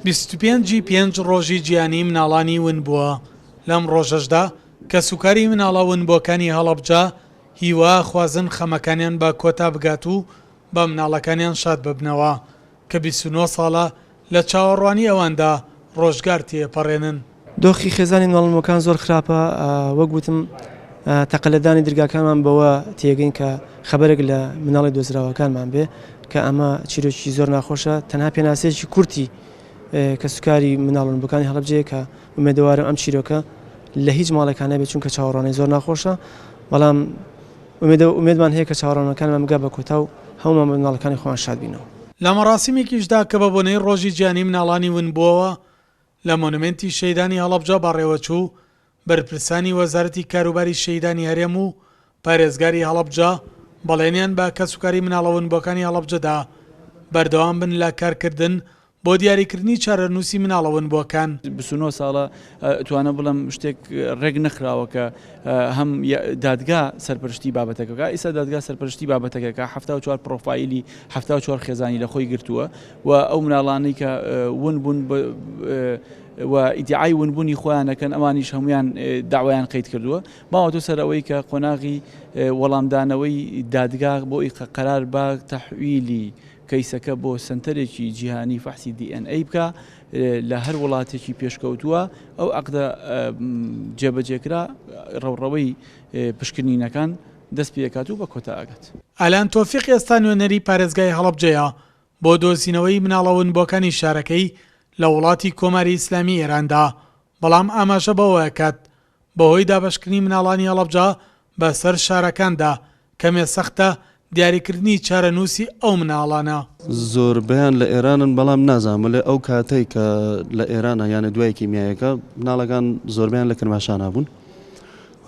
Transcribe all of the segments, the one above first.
25 پێنج ڕۆژی گیانی مناڵانی ون بووە. لەم ڕۆژەشدا کە سوکاری مناڵە ونبووەکانی هەڵەبجە هیوا خوازن خەمەکانیان بە کۆتا بگات و بە مناڵەکانیان شاد ببنەوە کە 29 ساڵە لە چاوەڕوانی ئەواندا ڕۆژگار تێپەڕێنن. دۆخی خێزانی مناڵمەکان زۆر خراپە، وەک گوتم تەقەلەدانی دەرگاکانمان بەوە تێگەین کە خەبەرێک لە مناڵی دۆزراوەکانمان بێ کە ئەمە چیرۆکی زۆر ناخۆشە. تەنها پێناسەیەکی کورتی کە سوکاری مناڵبووەکانی هەڵەبجەیە کە ئومێدەوارم ئەم چیرۆکە لە هیچ ماڵێکانە بێت چونکە چاوەڕوانی زۆر ناخۆشە، بەڵام ئومێدمان هەیە کە چاوەڕوانەکانمان بگا بە کۆتا و هەمومان مناڵەکانی خۆیان شاد بینەوە. لە مەراسیمێکیشدا کە بە بۆنەی ڕۆژی گیانی مناڵانی ون بووەوە لە مۆنومنتی شەیدانی هەڵەبجە بەڕێوەچوو بەرپرسانی وەزارەتی کاروباری شەیدانی هەرێم و پارێزگاری هەڵەبجە بەڵێنیان بە کە سوکاری مناڵە ونبووەکانی هەڵەبجەدا بەردەوام بن لە کارکردن بۆ دیاریکردنی چارەنووسی مناڵە ونبووەکان. 29 ساڵە توانە بڵم شتێک ڕێک نەخراوە کە هەم دادگا سەرپەرشتی بابەتەکەکە، ئێستا دادگا سەرپەرشتی بابەتەکەکە 74 پرۆفایلی 74 خێزانی لە خۆی گرتووە و ئەو مناڵانەی کە ون بوون و ئیدعای ونبوونی خۆیانەکەن ئەمانیش هەمویان داوایان قەید کردووە. ماوەتۆ سەر ئەوەی کە قۆناغی وەڵامدانەوەی دادگا بۆ قەرار بە تەحویلی کەیسەکە بۆ سنتەرێکی جیهانی فەحسی DNA بکە لە هەر وڵاتێکی پێشکەوتووە ئەو عەقدە جێبەجێکرا ڕەوڕەوەی پشکنینەکان دەست پێکات و بە کۆتا ئاگات. ئالان تۆفیق ئێستا نوێنەری پارێزگای هەڵەبجەیە بۆ دۆزینەوەی مناڵە ونبووەکانی شارەکەی لە وڵاتی کۆماری ئیسلامی ئێراندا، بەڵام ئاماژە بەوە کات بەهۆی دابەشکردنی مناڵانی هەڵەبجە بەسەر شارەکاندا کەمێ سەختە دیاریکردنی چارەنووسی ئەو مناڵانە. زۆربیان لە ئێرانن، بەڵام نازانم لە ئەو کاتەی کە لە ئێرانە یانە دوای کیمیایەکە مناڵەکان زۆربیان لە کرماشان بوون.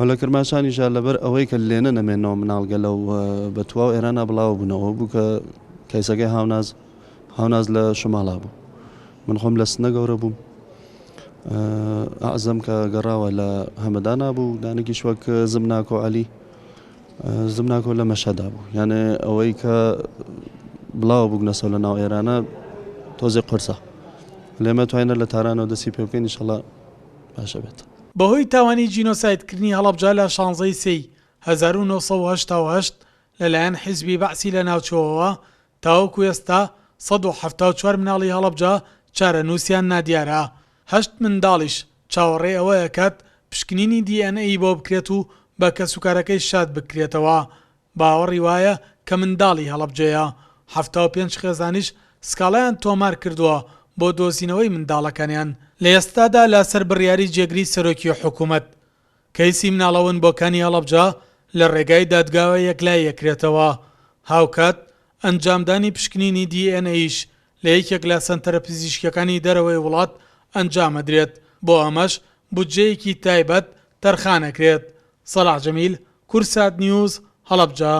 هەڵە کرماشانیشا لەبەر ئەوەی کە لێنە نەمێنەوە مناڵگە لەو بە تواو ئێرانە بڵاو بوونەوە بوو کە کەیسەکەی هاوناز لە شماڵا بوو. من خۆم لە سنە گەورە بووم، ئەعزەم کە گەڕاوە لە هەمەدانا بوو، دانێکیش وەک زمناکۆ عەلی زمناکۆ لە مەشەدا بوو، یانێ ئەوەی کە بڵاو بووگنەسەوە لە ناو ئێرانە تۆزێ قورسە لێمە توانە لە تارانەوە دەستی پێ بکەین ئینشەڵا باشە بێت. بەهۆی تاوانی جینۆسایدکردنی هەڵەبجە لە 16 سەی 1970 لەلایەن حیزبی بەعسی لە ناوچەوەوە تاوەکو ئێستا 174 مناڵی هەڵەبجە چارەنووسیان نادیارە. 8 منداڵیش چاوەڕێ ئەوەیە کات پشکنینی DNA بۆ بکرێت و بە کە سوکارەکەی شاد بکرێتەوە. باوەڕی وایە کە منداڵی هەڵەبجەیە. 75 خێزانیش سکاڵایان تۆمار کردووە بۆ دۆزینەوەی منداڵەکانیان. لە ئێستادا لە سەر بڕیاری جێگری سەرۆکی حکوومەت کەیسی مناڵە ونبووەکانی هەڵەبجە لە ڕێگای دادگاوە یەکلای یەکرێتەوە. هاوکات ئەنجامدانی پشکنینی DNAش لە یەکێک لە سەنتەرە پزیشکیەکانی دەرەوەی وڵات ئەنجامەدرێت، بۆ ئەمەش بودجەیەکی تایبەت تەرخانەکرێت. سەلاح جەمیل، کورسات نیوز، هەڵەبجە.